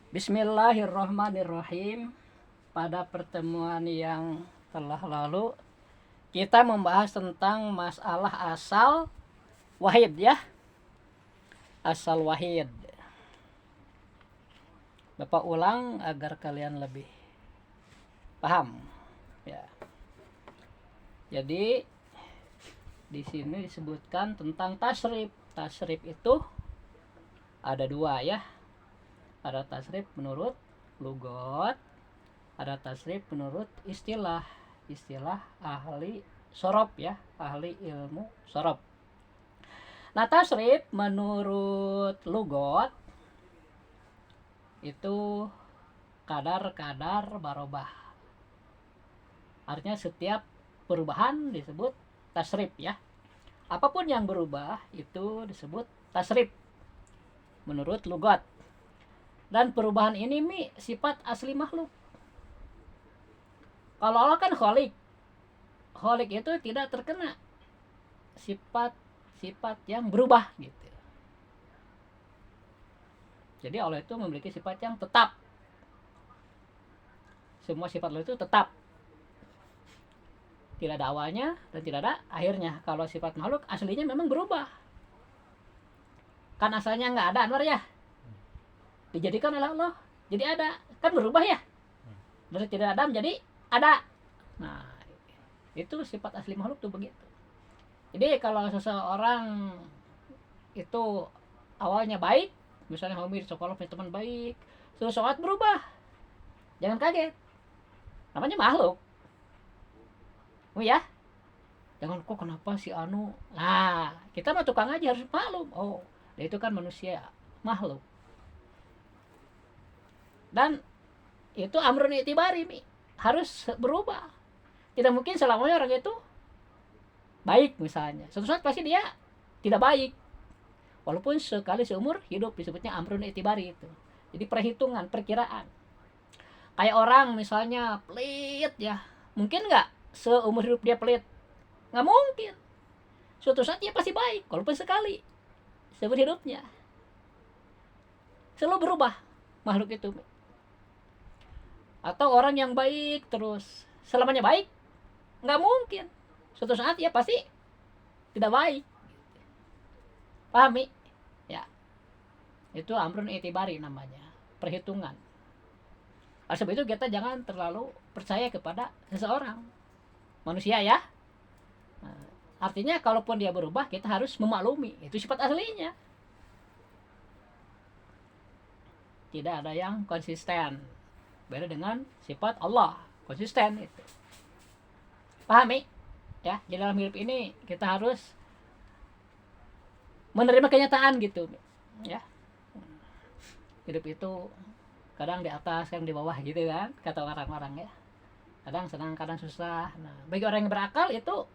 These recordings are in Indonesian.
Bismillahirrahmanirrahim. Pada pertemuan yang telah lalu kita membahas tentang masalah asal wahid ya. Asal wahid. Bapak ulang agar kalian lebih paham ya. Jadi di sini disebutkan tentang tasrif. Tasrif itu ada dua ya. Ada tasrif menurut lugot, ada tasrif menurut istilah ahli sorob ya, ahli ilmu sorob. Nah, tasrif menurut lugot itu kadar barobah. Artinya setiap perubahan disebut tasrif ya. Apapun yang berubah itu disebut tasrif menurut lugot. Dan perubahan ini sifat asli makhluk. Kalau Allah kan kholik. Kholik itu tidak terkena sifat yang berubah gitu. Jadi Allah itu memiliki sifat yang tetap. Semua sifat Allah itu tetap. Tidak ada awalnya dan tidak ada akhirnya. Kalau sifat makhluk aslinya memang berubah. Kan asalnya nggak ada, Anwar ya. Dijadikan oleh Allah jadi ada, kan berubah ya, dari tidak ada menjadi ada. Nah, itu sifat asli makhluk tuh begitu. Jadi kalau seseorang itu awalnya baik, misalnya Homir sekolah punya teman baik, terus sholat berubah, jangan kaget, namanya makhluk. Oh ya, jangan kok kenapa si Anu. Nah, kita mah tukang aja harus maklum. Oh, dia itu kan manusia, makhluk. Dan itu amrun itibari harus berubah. Tidak mungkin selamanya orang itu baik misalnya. Suatu saat pasti dia tidak baik. Walaupun sekali seumur hidup disebutnya amrun itibari itu. Jadi perhitungan, perkiraan. Kayak orang misalnya pelit ya. Mungkin nggak seumur hidup dia pelit? Nggak mungkin. Suatu saat dia pasti baik. Walaupun sekali seumur hidupnya. Selalu berubah makhluk itu. Atau orang yang baik terus selamanya baik, nggak mungkin. Suatu saat ya pasti tidak baik. Pahami ya, itu amrun itibari namanya, perhitungan. Oleh sebab itu kita jangan terlalu percaya kepada seseorang manusia ya. Nah, artinya kalaupun dia berubah kita harus memaklumi itu sifat aslinya. Tidak ada yang konsisten. Beda dengan sifat Allah, konsisten itu. Pahami? Ya, jadi dalam hidup ini kita harus menerima kenyataan gitu. Ya. Hidup itu kadang di atas, kadang di bawah gitu kan, kata orang-orang ya. Kadang senang, kadang susah. Nah, bagi orang yang berakal itu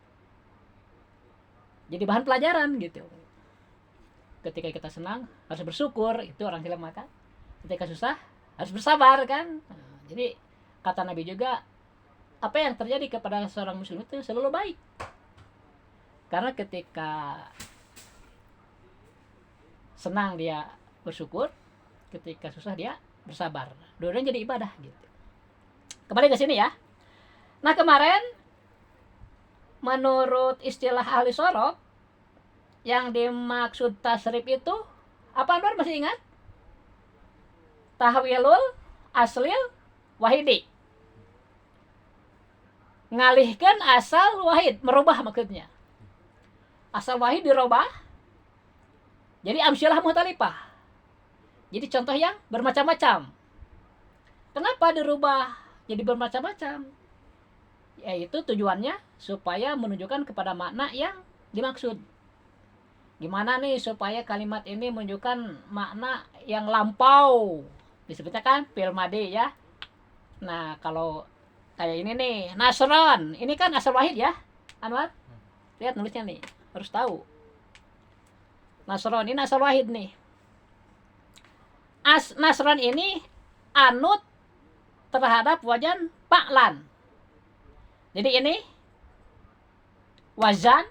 jadi bahan pelajaran gitu. Ketika kita senang harus bersyukur, itu orang Islam kan. Ketika susah harus bersabar kan. Nah, jadi kata Nabi juga, apa yang terjadi kepada seorang muslim itu selalu baik. Karena ketika senang dia bersyukur, ketika susah dia bersabar. Dua-duanya jadi ibadah gitu. Kembali ke sini ya. Nah, kemarin menurut istilah ahli sorob yang dimaksud tasrif itu apa, Anwar masih ingat? Tahwilul aslil wahidi, ngalihkan asal wahid, merubah maksudnya. Asal wahid dirubah jadi amsyilah muhtalifah, jadi contoh yang bermacam-macam. Kenapa dirubah jadi bermacam-macam? Yaitu tujuannya supaya menunjukkan kepada makna yang dimaksud. Gimana nih supaya kalimat ini menunjukkan makna yang lampau, disebutnya kan fi'il madhi ya. Nah, kalau kayak ini nih, nasron, ini kan asal wahid ya, Anwar. Lihat nulisnya nih, harus tahu. Nasron ini asal wahid nih. Nasron ini anut terhadap wajan pa'lan. Jadi ini wazan,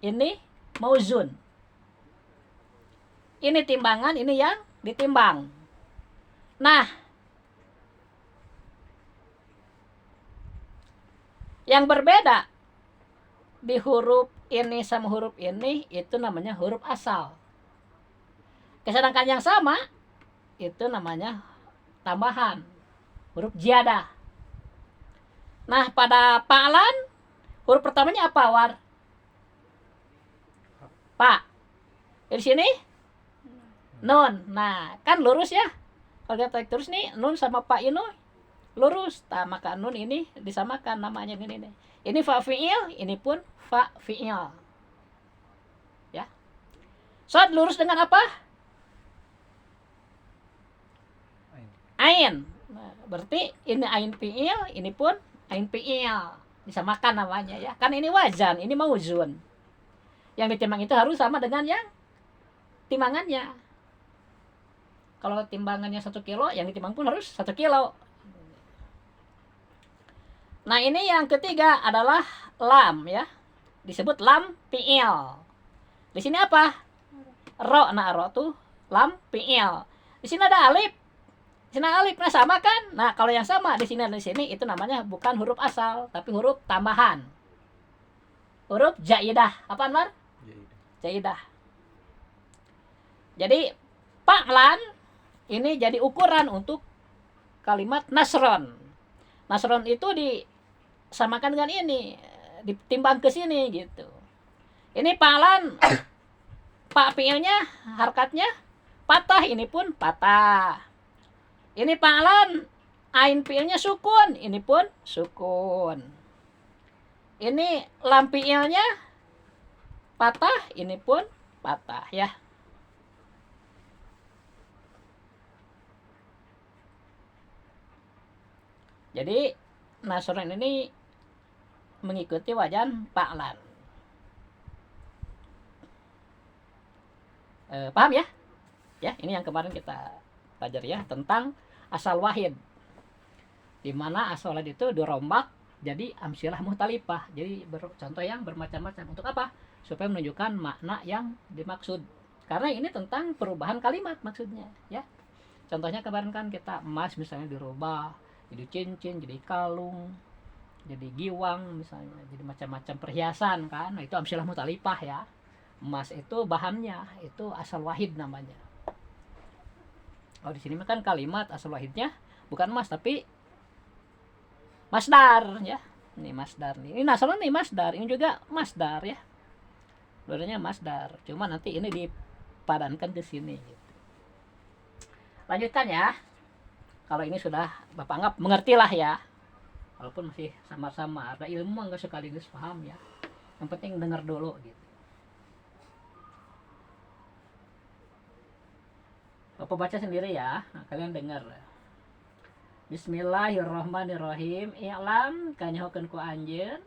ini mauzun. Ini timbangan, ini yang ditimbang. Nah, yang berbeda di huruf ini sama huruf ini itu namanya huruf asal. Sedangkan yang sama itu namanya tambahan, huruf ziyadah. Nah, pada pa'lan huruf pertamanya apa, War? Pa. Di sini nun. Nah, kan lurus ya. Kalau kita tarik terus nih, nun sama pa ini lurus. Nah, maka nun ini disamakan namanya gini nih. Ini fa fi'il, ini pun fa fi'il. Ya. Shad lurus dengan apa? Ain. Nah, berarti ini ain fi'il, ini pun ain fi'il. Disamakan namanya ya. Kan ini wazan, ini mauzun. Yang ditimbang itu harus sama dengan yang timbangannya. Kalau timbangannya 1 kilo, yang ditimbang pun harus 1 kilo. Nah, ini yang ketiga adalah lam ya. Disebut lam fi'il. Di sini apa? Ro. Nah, ro tuh lam fi'il. Di sini ada alif. Di sini alif. Nah, sama kan? Nah, kalau yang sama di sini dan di sini itu namanya bukan huruf asal, tapi huruf tambahan. Huruf jaidah. Apa, Anwar? Jaidah. Jadi pa'lan ini jadi ukuran untuk kalimat nasron. Nasron itu disamakan dengan ini, ditimbang ke sini gitu. Ini pa'lan pa fi'ilnya harkatnya patah, ini pun patah. Ini pa'lan ain fi'ilnya sukun, ini pun sukun. Ini lam fi'ilnya patah, ini pun patah ya. Jadi nasron ini mengikuti wajan pa'lan. Paham ya? Ya, ini yang kemarin kita pelajari ya tentang asal wahid. Di mana asal wahid itu dirombak jadi amsilah muhtalifah. Jadi contoh yang bermacam-macam. Untuk apa? Supaya menunjukkan makna yang dimaksud. Karena ini tentang perubahan kalimat maksudnya ya. Contohnya kemarin kan kita emas misalnya dirubah jadi cincin, jadi kalung, jadi giwang misalnya, jadi macam-macam perhiasan kan. Nah, itu amsilah muhtalifah ya. Emas itu bahannya itu asal wahid namanya. Oh, di sini kan kalimat asal wahidnya bukan emas tapi masdar ya. Ini masdar nih. Ini nasron nih masdar, ini juga masdar ya. Dua-duanya masdar. Cuma nanti ini dipadankan ke sini gitu. Lanjutkan ya. Kalau ini sudah Bapak anggap mengertilah ya. Walaupun masih sama-sama, ada ilmu enggak sekaligus paham ya. Yang penting dengar dulu gitu. Bapak baca sendiri ya. Nah, kalian dengar. Bismillahirrahmanirrahim. I'lam kanyahokeun ku anjeun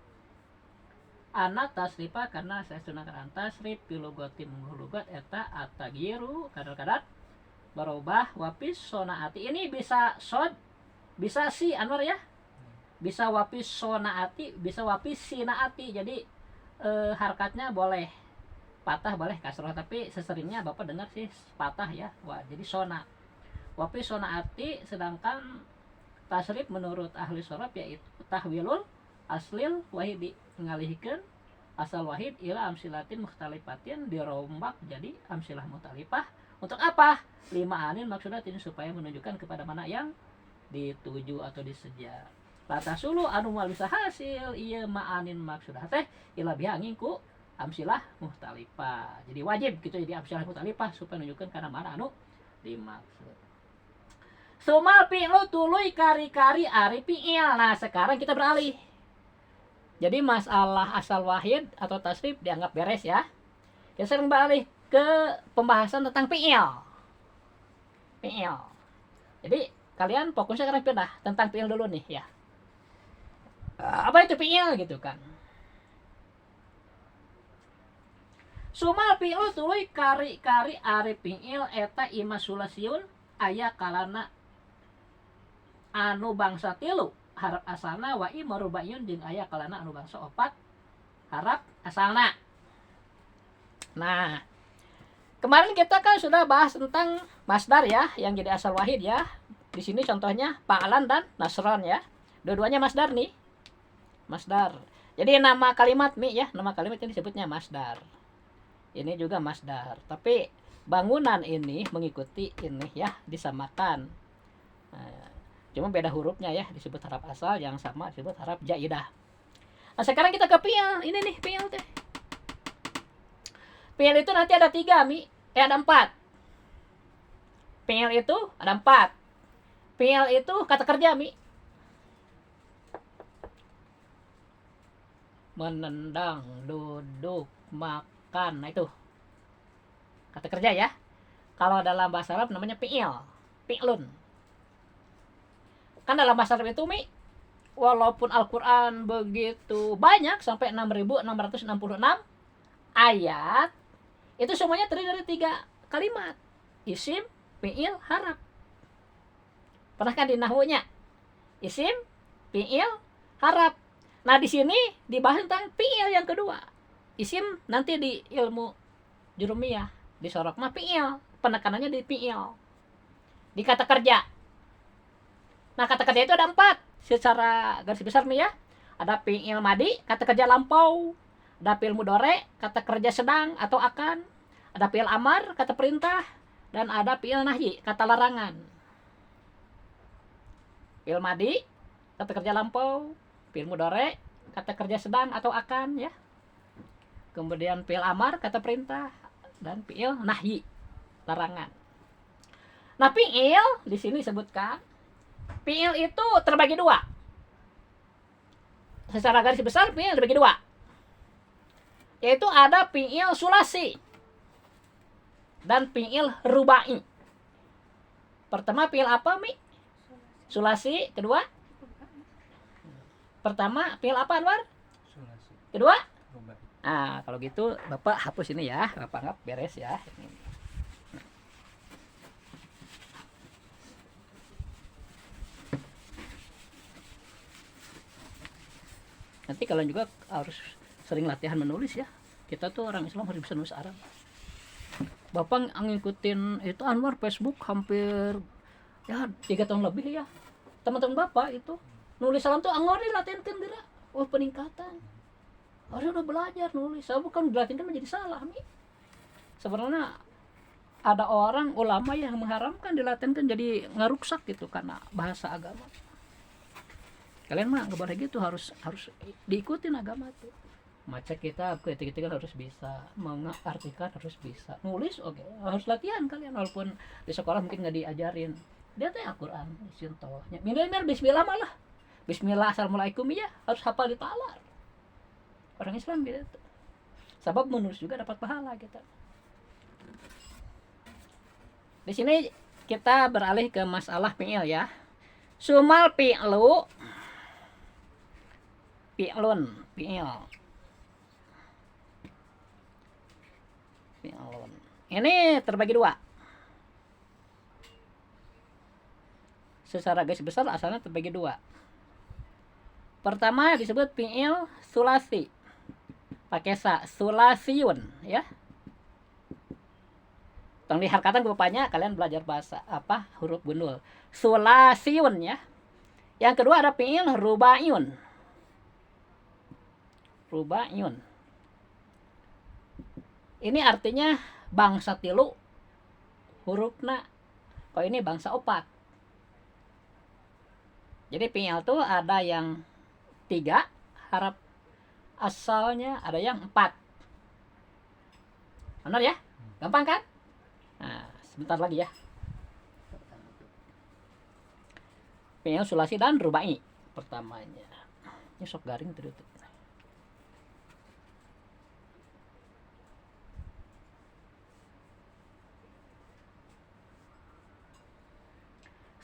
anak tasrifa karena saya sunahkan tasrif pilugoti mengulugot eta atagiru kadar-kadar berubah wapis sonaati. Ini bisa sod, bisa si Anwar ya, bisa wapis sonaati, bisa wapis sinaati. Jadi harkatnya boleh patah boleh kasroh, tapi seseringnya Bapak dengar sih patah ya. Wah, jadi sona wapis sonaati. Sedangkan tasrif menurut ahli sorab yaitu tahwilul aslil wahidi, ngalihikeun asal wahid ila amsilatin mukhtalifatin, dirombak jadi amsilah mukhtalifah. Untuk apa? Lima anin maksudatin, supaya menunjukkan kepada mana yang dituju atau diseja. Latasulu anu moal bisa hasil ieu ma'anin maksudah teh ila biha ngingku amsilah mukhtalifah. Jadi wajib gitu jadi amsilah mukhtalifah supaya menunjukkan kana mana anu dimaksud. Sumal fi'lu tuluy kari-kari ari fi'il. Nah, sekarang kita beralih. Jadi masalah asal wahid atau tasrif dianggap beres ya. Kita sekarang beralih ke pembahasan tentang fi'il. Fi'il. Jadi kalian fokusnya sekarang pindah tentang fi'il dulu nih ya. Apa itu fi'il gitu kan. Sumal fi'lu tuluy kari-kari ari fi'il eta ima sulasiun aya kalana anu bangsa tilu harap asalna wa ima rubayun jeung aya kalana anu bangsa opat harap asalna. Nah, kemarin kita kan sudah bahas tentang masdar ya, yang jadi asal wahid ya. Di sini contohnya Fa'lan dan Nasron ya. Dua-duanya masdar nih. Masdar. Jadi nama kalimat mi ya, nama kalimat ini disebutnya masdar. Ini juga masdar. Tapi bangunan ini mengikuti ini ya, disamakan. Nah, cuma beda hurufnya ya, disebut harap asal, yang sama disebut harap jaidah. Nah, sekarang kita ke fi'il. Ini nih fi'il teh. Fi'il itu nanti ada 3 mi, ada 4. Fi'il itu ada 4. Fi'il itu kata kerja mi. Menendang, duduk, makan. Nah itu kata kerja ya. Kalau dalam bahasa Arab namanya fi'il, fi'lun. Kan dalam bahasa Arab itu mi, walaupun Al-Quran begitu banyak sampai 6.666 ayat, itu semuanya terdiri dari 3 kalimat. Isim, fi'il, harap. Pernah kan di nahwunya? Isim, fi'il, harap. Nah, di sini dibahas tentang fi'il yang kedua. Isim nanti di ilmu jurumiyah disorok mah fi'il, penekanannya di fi'il. Di kata kerja. Nah, kata kerja itu ada 4 secara garis besar nih ya. Ada fi'il madi, kata kerja lampau. Ada fi'il mudhari, kata kerja sedang atau akan. Ada fi'il amar, kata perintah, dan ada fi'il nahyi, kata larangan. Fi'il madi, kata kerja lampau. Fi'il mudhari, kata kerja sedang atau akan ya. Kemudian fi'il amar, kata perintah, dan fi'il nahyi, larangan. Nah, fi'il di sini disebutkan fi'il itu terbagi 2. Secara garis besar fi'il terbagi 2. Yaitu ada fi'il sulasi dan fi'il rubai. Pertama fi'il apa mi? Sulasi. Kedua? Pertama fi'il apa Anwar? Sulasi. Kedua? Rubai. Nah, kalau gitu Bapak hapus ini ya. Bapak anggap beres ya. Nanti kalian juga harus sering latihan menulis ya. Kita tuh orang Islam harus bisa nulis Arab. Bapak ngikutin itu Anwar Facebook hampir ya 3 tahun lebih ya. Teman-teman Bapak itu nulis salam tuh Anwar dilatihankan gerak. Oh, peningkatan. Orang udah belajar nulis. Saya bukan dilatihankan menjadi salah nih. Sebenarnya ada orang ulama yang mengharamkan dilatihankan jadi ngeruksak gitu karena bahasa agama. Kalian mah nggak boleh gitu, harus diikutin agama tuh. Macet kitab, ketik harus bisa, mengartikan harus bisa, nulis oke, harus latihan kalian walaupun di sekolah mungkin nggak diajarin. Dia tuh Al-Quran, contohnya. Minimal Bismillah malah. Bismillah assalamualaikum ya harus hafal di talar. Orang Islam gitu. Sebab menulis juga dapat pahala kita. Di sini kita beralih ke masalah fi'il ya. Sumal fi'lu, fi'lun, fi'il. Fi'lun. Ini terbagi 2. Secara garis besar asalnya terbagi 2. Pertama disebut fi'il sulasi. Pakai sa, sulasiyun ya. Tong diharkatan ke bapaknya, kalian belajar bahasa apa? Huruf gundul. Sulasiyun ya. Yang kedua ada fi'il rubaiyun. Rubaiyun. Ini artinya bangsa 3 hurufna. Kalau ini bangsa 4. Jadi fi'il tuh ada yang 3 harap asalnya, ada yang 4. Benar ya? Gampang kan? Nah, sebentar lagi ya. Fi'il sulasi dan rubai pertamanya. Ini sok garing terus.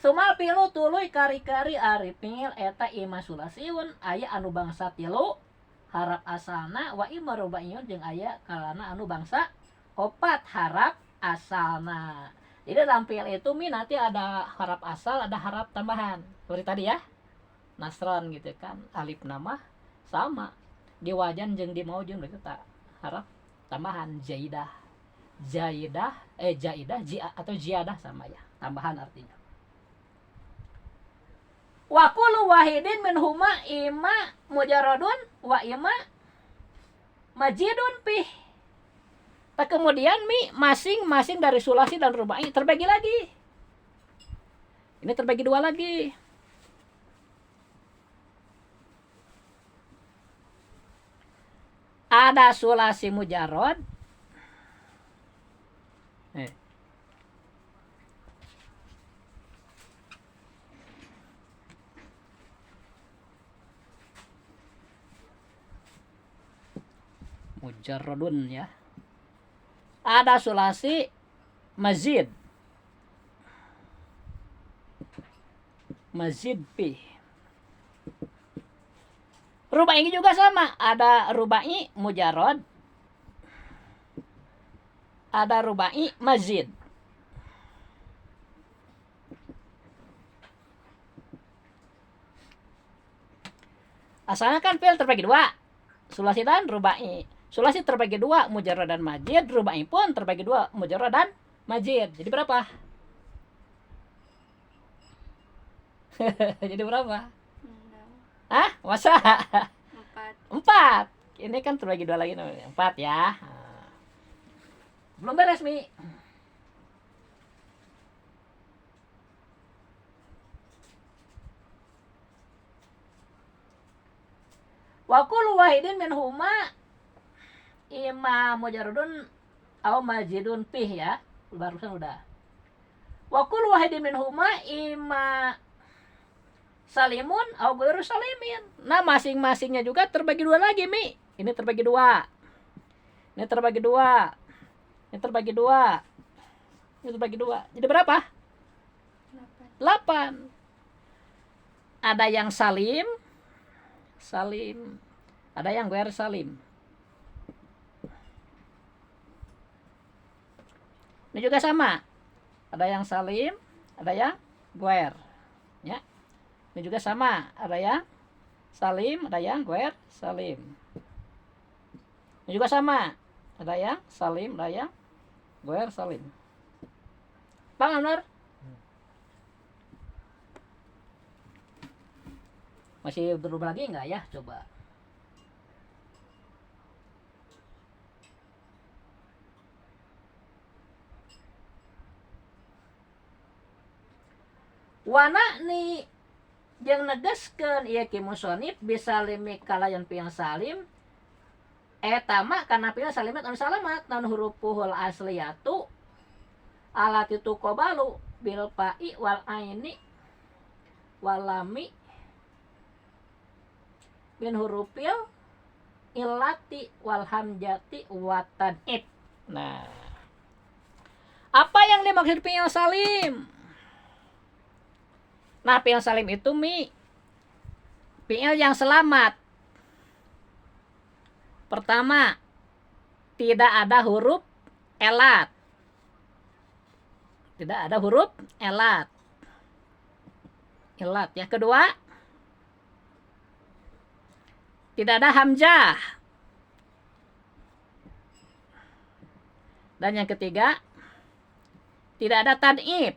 Sumal pilu tuluy kari-kari ari fi'il eta ima sulasiun aya anu bangsa 3 harap asalna wa ima rubaiyun jeung aya kalana anu bangsa 4 harap asalna. Jadi dalam fi'il itu nanti ada harap asal, ada harap tambahan. Seperti tadi ya. Nasron gitu kan, alif nama sama. Di wajan jeung di maujun berarti harap tambahan jaidah. Jaidah, atau jiadah sama ya, tambahan artinya. Nah, di sini kita Wa kullu wahidin minhuma ima mujarradun wa ima majidun pih. Nah, kemudian masing-masing dari sulasi dan rubai terbagi lagi. Ini terbagi dua lagi. Ada sulasi mujarrad. Mujarradun ya. Ada sulasi mazid. Mazid pi. Rubai juga sama, ada rubai mujarrad. Ada rubai mazid. Asalnya kan fi'il terbagi dua, sulasi dan rubai. Sulasi terbagi dua, mujarrad dan majid. Rubai pun terbagi dua, mujarrad dan majid. Jadi berapa? Jadi berapa? Hah? Masa? 4. Ini kan terbagi dua lagi. 4 ya. Belum beres, Mi. Wa kullu wahidin minhuma ima mujarradun aw majidun pih ya. Barusan udah. Wa kullu wahidin minhuma ima salimun aw ghairu salimin. Nah, masing-masingnya juga terbagi dua lagi, Mi. Ini terbagi dua. Ini terbagi dua. Ini terbagi dua. Ini terbagi dua. Jadi berapa? 8. Ada yang salim. Ada yang ghair salim. Ini juga sama. Ada yang salim, ada yang ghair. Ya. Ini juga sama. Ada yang salim, ada yang ghair salim. Ini juga sama. Ada yang salim, ada yang ghair salim. Paham, benar? Masih berubah lagi enggak ya? Coba. Wana ni jeung negeskeun ieu ki musonif bisa limik kalayan piang salim etama kana piang salimat anu salamat naon hurufuhul asliyatu alati tuqabalu bil fa'i wal aini wal lami min hurufil illati wal hamjati wa tan'id. Nah, apa yang dimaksud fi'il salim? Nah, fi'il salim itu, Mi, fi'il yang selamat. Pertama, tidak ada huruf elat. Tidak ada huruf elat. Elat ya. Kedua, tidak ada hamzah. Dan yang ketiga, tidak ada tan'ib.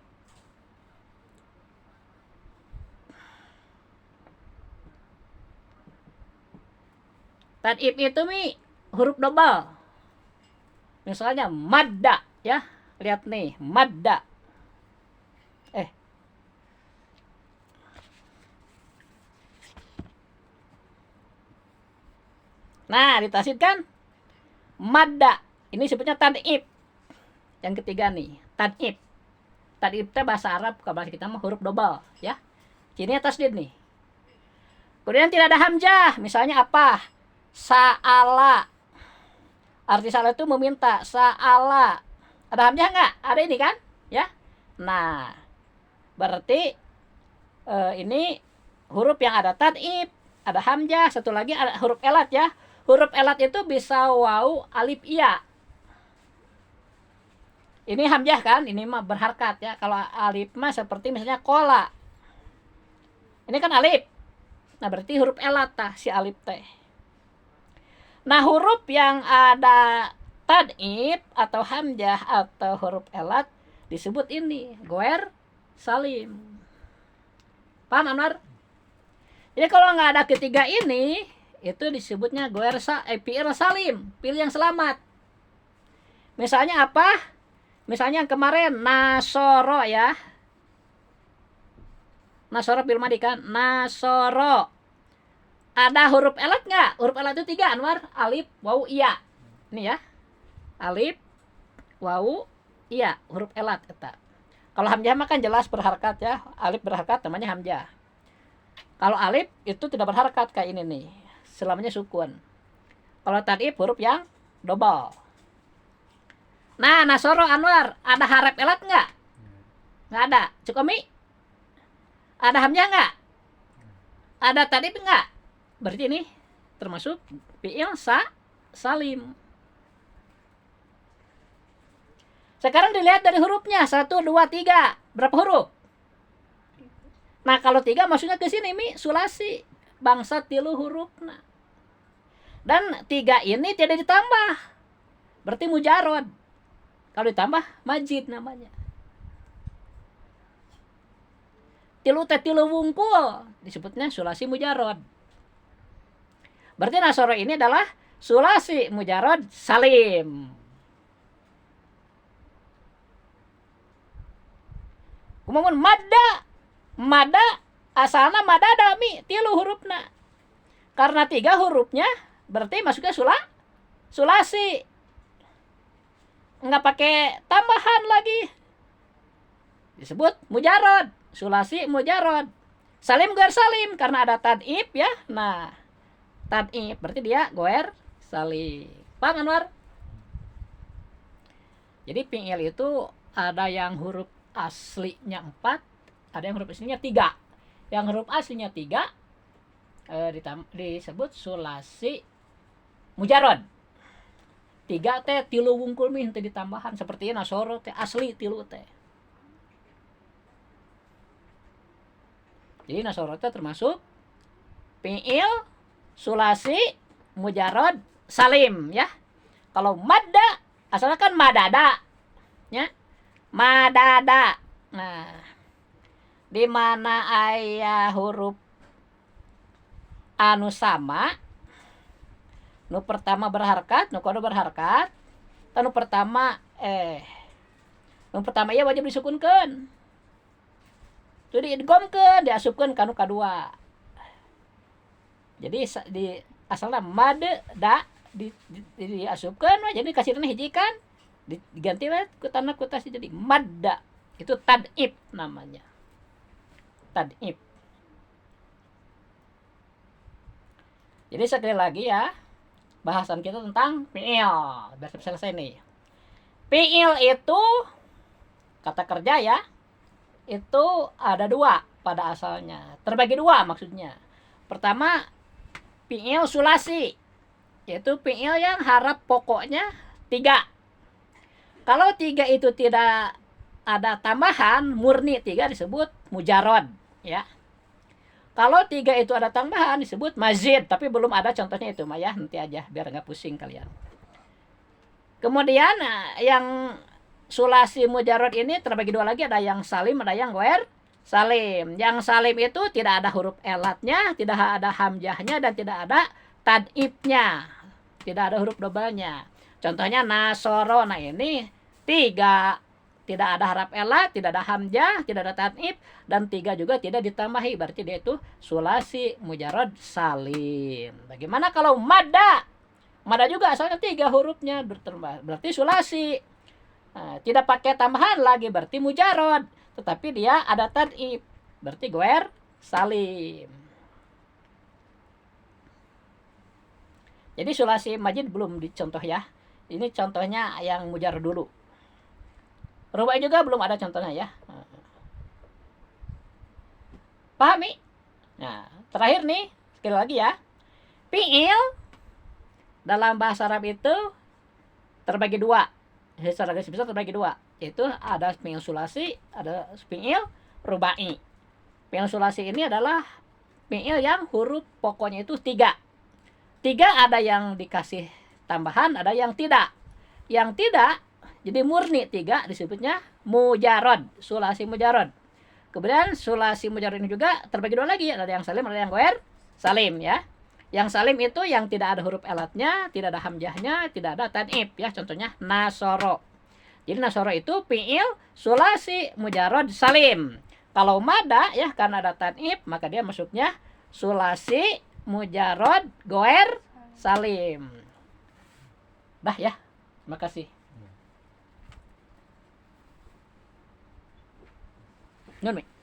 Tan'ib itu, Mi, huruf double. Misalnya madda ya. Lihat nih, madda. Nah, ditasid kan? Madda. Ini sebutnya tan'ib. Yang ketiga nih, tan'ib. Tan'ib itu bahasa Arab, kalau bahasa kita mah huruf double ya. Cirinya tasdid nih. Kemudian tidak ada hamzah. Misalnya apa? Sa'ala. Arti salah itu meminta. Sa'ala. Ada hamzah enggak? Ada ini kan? Ya. Nah, berarti ini huruf yang ada tan'ib, ada hamzah, satu lagi ada huruf elat ya. Huruf elat itu bisa waw, alif, iya. Ini hamzah kan? Ini mah berharkat ya. Kalau alif mah seperti misalnya kola. Ini kan alif. Nah, berarti huruf elat tah si alif teh. Nah, huruf yang ada tad'ib atau hamzah atau huruf elat disebut ini ghair salim. Paham, Amnar? Jadi kalau nggak ada ketiga ini, itu disebutnya fi'il salim, pilih yang selamat. Misalnya apa? Misalnya yang kemarin nasoro ya. Nasoro bil madi kan? Nasoro. Ada huruf elat nggak? Huruf elat itu 3, Anwar. Alif, wawu, iya. Ini ya. Alif, wawu, iya. Huruf elat eta. Kalau hamzah mah kan jelas berharakat ya. Alif berharakat namanya hamzah. Kalau alif itu tidak berharakat kayak ini nih. Selamanya sukun. Kalau tad'if huruf yang double. Nah, nasoro Anwar, ada harap elat nggak? Nggak ada. Cukomi? Ada hamzah nggak? Ada tad'if nggak? Berarti ini termasuk fi'il salim. Sekarang dilihat dari hurufnya. 1, 2, 3. Berapa huruf? Nah, kalau 3 maksudnya ke sini, Mi. Sulasi. Bangsa 3 huruf. Nah. Dan 3 ini tidak ditambah. Berarti mujarod. Kalau ditambah, majid namanya. 3 teh 3 wungkul. Disebutnya sulasi mujarod. Berarti nasoro ini adalah sulasi mujarod salim. Kemudian mada asalna madada Mi 3 hurufna. Karena 3 hurufnya berarti masuknya sulasi. Enggak pakai tambahan lagi. Disebut mujarod, sulasi mujarod. Salim goer salim karena ada tad'if ya. Nah, tad'if berarti dia goer salim. Paham Anwar? Jadi fi'il itu ada yang huruf aslinya 4, ada yang huruf aslinya 3. Yang huruf aslinya 3 disebut sulasi mujarod. 3 teh 3 wungkul Mi teh ditambahan seperti nasoro teh asli 3 teh. Jadi nasoro teh termasuk fi'il sulasi mujarod salim ya. Kalau madda asalnya kan madada ya. Madada. Nah, di mana aya huruf anu sama, nu pertama berharakat, nu kedua berharakat, nu pertama ya wajib disukunkeun. Jadi idghamkeun, diasupkeun ka nu kadua. Jadi di asalna madda diasupkeun jadi kasirna hiji kan diganti lah kutana kutasi jadi madda. Itu tad'if namanya. Tad'if. Jadi sekali lagi ya, bahasan kita tentang fi'il. Biar selesai nih. Fi'il itu kata kerja ya. Itu ada 2 pada asalnya. Terbagi 2 maksudnya. Pertama, fi'il sulasi. Yaitu fi'il yang harap pokoknya 3. Kalau 3 itu tidak ada tambahan, murni 3 disebut mujarod ya. Kalau 3 itu ada tambahan disebut mazid, tapi belum ada contohnya itu mah ya, nanti aja biar nggak pusing kalian. Kemudian yang sulasi mujarod ini terbagi 2 lagi, ada yang salim, ada yang goer salim. Yang salim itu tidak ada huruf elatnya, tidak ada hamzahnya, dan tidak ada tad'ifnya, tidak ada huruf dobelnya. Contohnya nasoro, nah ini 3 tidak ada harap elat, tidak ada hamzah, tidak ada tad'if, dan 3 juga tidak ditambahi, berarti dia itu sulasi mujarod salim. Bagaimana kalau madda? Madda juga asalnya 3 hurufnya berarti sulasi. Nah, tidak pakai tambahan lagi berarti mujarod, tetapi dia ada tad'if, berarti goer salim. Jadi sulasi majid belum dicontoh ya. Ini contohnya yang mujarod dulu. Rubai juga belum ada contohnya ya. Pahami? Nah, terakhir nih, sekali lagi ya. Fi'il dalam bahasa Arab itu terbagi 2. Secara garis besar terbagi 2. Yaitu ada fi'il sulasi, ada fi'il rubai. Fi'il sulasi ini adalah fi'il yang huruf pokoknya itu 3. 3 ada yang dikasih tambahan, ada yang tidak. Yang tidak, jadi murni 3 disebutnya mujarod, sulasi mujarod. Kemudian sulasi mujarrad ini juga terbagi dua lagi, ada yang salim, ada yang goer salim ya. Yang salim itu yang tidak ada huruf elatnya, tidak ada hamzahnya, tidak ada tanib ya. Contohnya nasoro. Jadi nasoro itu fiil sulasi mujarrad salim. Kalau mada ya karena ada tanib maka dia masuknya sulasi mujarrad goer salim. Dah ya. Makasih. Nun Mi.